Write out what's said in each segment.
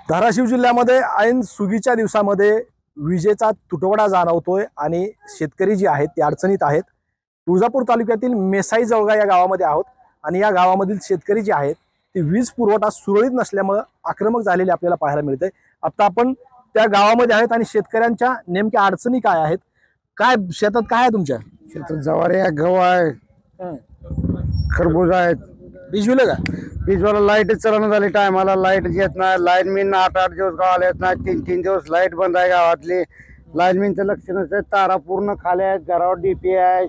धाराशिव जिल्ह्यामध्ये ऐन सुगीच्या दिवसामध्ये विजेचा तुटवडा जाणवतोय आणि शेतकरी जे आहेत ते अडचणीत आहेत. तुळजापूर तालुक्यातील मेसाई जवळगा या गावामध्ये आहोत आणि या गावामधील शेतकरी जे आहेत ते वीज पुरवठा सुरळीत नसल्यामुळे आक्रमक झालेले आपल्याला पाहायला मिळतंय. आता आपण त्या गावामध्ये आहेत आणि शेतकऱ्यांच्या नेमक्या अडचणी काय आहेत, काय शेतात काय आहे तुमच्या? शेतात ज्वारी आहे, गहू आहे, खरबूज आहेत. भिजविलं का? वीजवाला लाईट चालू झाली, टायमाला लाईट येत नाही. लाईनमॅन 8-8 दिवस गावाला येत नाही, 3-3 दिवस लाईट बंद आहे गावातली. लाईनमॅनचं लक्ष नसतं, तारा पूर्ण खाली आहेत, घरावर डीपी आहे,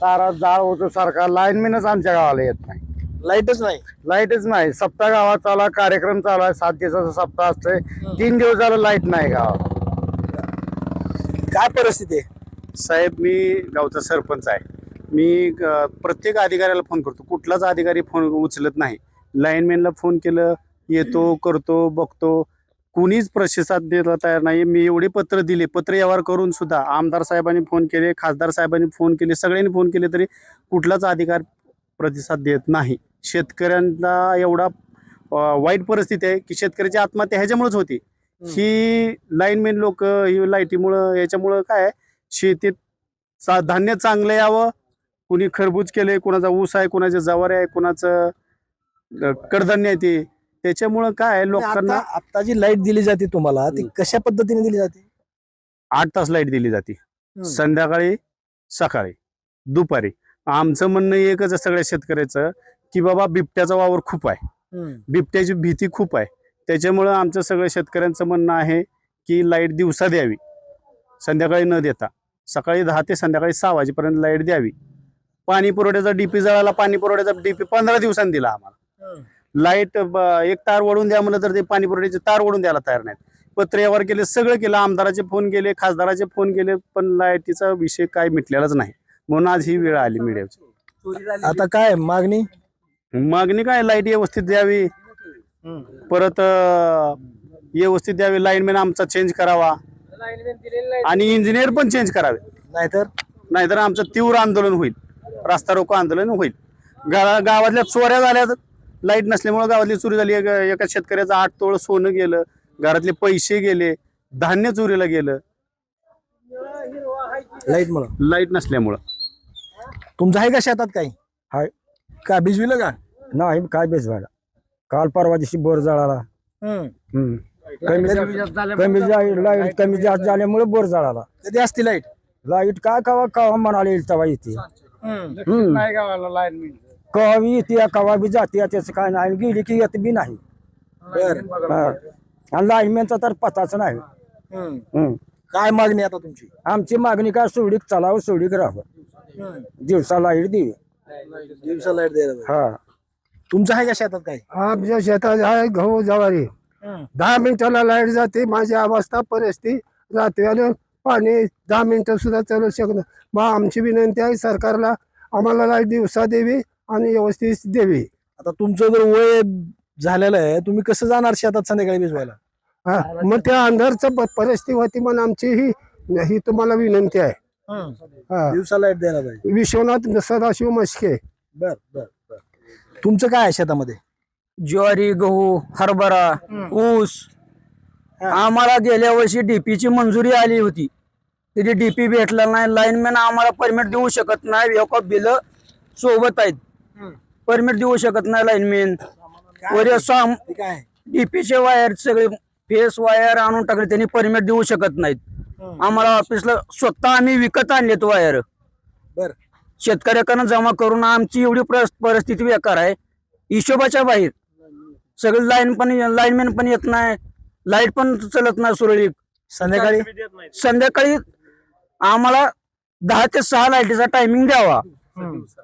तारा जाळ होतो सारखा. लाईनमॅनच आमच्या गावाला येत नाही, लाईटच नाही. लाईटच नाही. सप्ताह गावात चालू आहे, कार्यक्रम चालू आहे, 7 दिवसाचा सप्ताह असतोय. 3 दिवस झालं लाईट नाही गावात. काय परिस्थिती आहे? साहेब, मी गावचा सरपंच आहे. मी प्रत्येक अधिकाऱ्याला फोन करतो, कुठलाच अधिकारी फोन उचलत नाही. लाईनमॅनला फोन केलं, येतो, करतो, बघतो, कुणीच प्रतिसाद द्यायला तयार नाही. मी एवढे पत्र दिले, पत्र व्यवहार करून सुद्धा आमदार साहेबांनी फोन केले, खासदार साहेबांनी फोन केले, सगळ्यांनी फोन केले, तरी कुठलाच अधिकार प्रतिसाद देत नाही. शेतकऱ्यांना एवढा वाईट परिस्थिती आहे की शेतकऱ्याची आत्महत्या ह्याच्यामुळेच होती. ही लाईनमॅन लोक, ही लाईटीमुळं, याच्यामुळं काय शेतीत धान्य चांगलं यावं. कुणी खरबूज केले, कोणाचा ऊस आहे, कोणाचे ज्वारी आहे, कोणाचं कडधान्य आहे, ते त्याच्यामुळं काय लोकांना. आता जी लाईट दिली जाते तुम्हाला ती कशा पद्धतीने दिली जाते? 8 तास लाईट दिली जाते, संध्याकाळी, सकाळी, दुपारी. आमचं म्हणणं एकच आहे सगळ्या शेतकऱ्याचं की बाबा बिबट्याचा वावर खूप आहे, बिबट्याची भीती खूप आहे. त्याच्यामुळं आमचं सगळ्या शेतकऱ्यांचं म्हणणं आहे की लाईट दिवसा द्यावी, संध्याकाळी न देता. सकाळी 10 ते संध्याकाळी 6 वाजेपर्यंत लाईट द्यावी. पाणी पुरवठ्याचा डीपी जळाला, पाणी पुरवठ्याचा डीपी 15 दिवसांनी दिला आम्हाला. लाईट एक तार ओढून द्या म्हणलं तर ते पाणी पुरवठ्याची तार ओढून द्यायला तयार नाहीत. पत्र व्यवहार केले, सगळं केलं, आमदाराचे फोन केले, खासदाराचे फोन केले, पण लाईटीचा विषय काय मिटलेलाच नाही. म्हणून आज ही वेळ आली मीडियाची. आता काय मागणी? मागणी काय, लाईट व्यवस्थित द्यावी, परत व्यवस्थित द्यावी. लाईनमॅन आमचा चेंज करावा आणि इंजिनियर पण चेंज करावे, नाहीतर आमचं तीव्र आंदोलन होईल, रास्ता रोको आंदोलन होईल. गावातल्या चोऱ्या झाल्या, लाईट नसल्यामुळे गावातली चोरी झाली. एका शेतकऱ्याचं 8 तोळ सोनं गेलं, घरातले पैसे गेले, धान्य चोरीला गेलं लाईट नसल्यामुळं. तुमचं आहे का शेतात काही? हाय. काय भिजविलं का? नाही, काय बेजवायला. काल परवा दिवशी बोर जळाला. लाईट कमी जास्त झाल्यामुळे बोर जळाला. कधी असते लाईट? लाईट काय कवा कवा म्हणाले येईल तेव्हा येते. कवा बी येते, कवा बी जाते, त्याचं काय नाही. गेली की येत बी नाही. आणि लाईनमॅनचा तर पताच नाही. काय मागणी आता तुमची? आमची मागणी काय, सोडीक चालावं, सोडीक राहावं, दिवसा लाईट देवी. दिवसा लाईट द्यायला. हा. तुमचं आहे का शेतात काही? आमच्या शेतात आहे गहू ज्वारी. 10 मिनिटाला लाईट जाते. माझी अवस्था परिस्थिती, रात्रीला पाणी 10 मिनिटं सुद्धा चालू शकत. मग आमची विनंती आहे सरकारला, आम्हाला लाईट दिवसा द्यावी आणि व्यवस्थित द्यावी. आता तुमचं जर वय झालेलं आहे, तुम्ही कसं जाणार शेतात संध्याकाळी भिजवायला? मग त्या अंधारचं परिस्थिती होती. म्हणून आमची ही तुम्हाला विनंती आहे. दिवसा लाईट द्यायला पाहिजे. विश्वनाथ सदाशिव मस्के. बर बर बर. तुमचं काय आहे शेतामध्ये? ज्वारी, गहू, हरभरा, ऊस. आम्हाला गेल्या वर्षी डीपीची मंजुरी आली होती, त्याची डीपी भेटला नाही. लाईनमॅन आम्हाला परमिट देऊ शकत नाही, बिल सोबत आहेत, परमिट देऊ शकत नाही लाईनमॅन. डीपीचे वायर सगळे फेस वायर आणून टाकले, त्यांनी परमिट देऊ शकत नाहीत आम्हाला. ऑफिसला स्वतः आम्ही विकत आणलेत वायर, शेतकऱ्याकडनं जमा करून. आमची एवढी परिस्थिती बेकार आहे, हिशोबाच्या बाहेर. सगळे लाईनमॅन पण येत नाही, लाईट पण चलत नाही सुरळीत. संध्याकाळी आम्हाला 10 ते 6 लाईटीचा टायमिंग द्यावा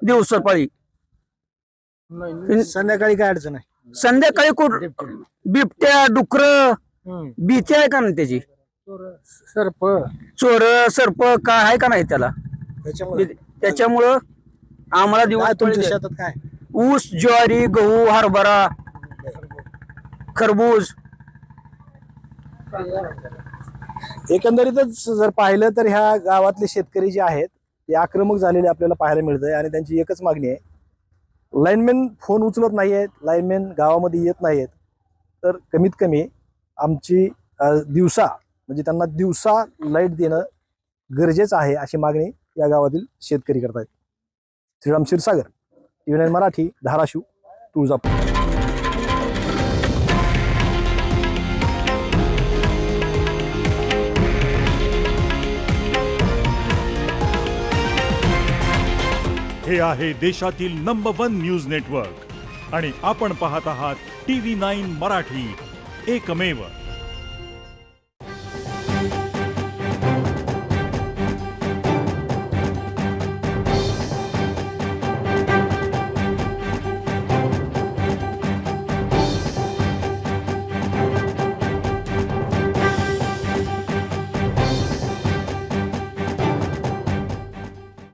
दिवसापाळी. संध्याकाळी काय अडचण आहे? संध्याकाळी बिबट्या, डुकर, भीती आहे का नाही त्याची? चोर, सर्प काय आहे का नाही त्याला? त्याच्यामुळं आम्हाला दिवस. तुमच्या शेतात काय? ऊस, ज्वारी, गहू, हरभरा, खरबूज. एकंदरीतच जर पाहिलं तर ह्या गावातले शेतकरी जे आहेत ते आक्रमक झालेले आपल्याला पाहायला मिळतंय आणि त्यांची एकच मागणी आहे, लाईनमॅन फोन उचलत नाही आहेत, लाईनमॅन गावामध्ये येत नाहीत, तर कमीत कमी आमची दिवसा म्हणजे त्यांना दिवसा लाईट देणं गरजेचं आहे अशी मागणी या गावातील शेतकरी करतायत. श्रीराम क्षीरसागर, TV9 मराठी, धाराशिव, तुळजापूर. हे आहे देशातील नंबर 1 न्यूज नेटवर्क आणि आपण पाहत आहात TV9 मराठी, एकमेव.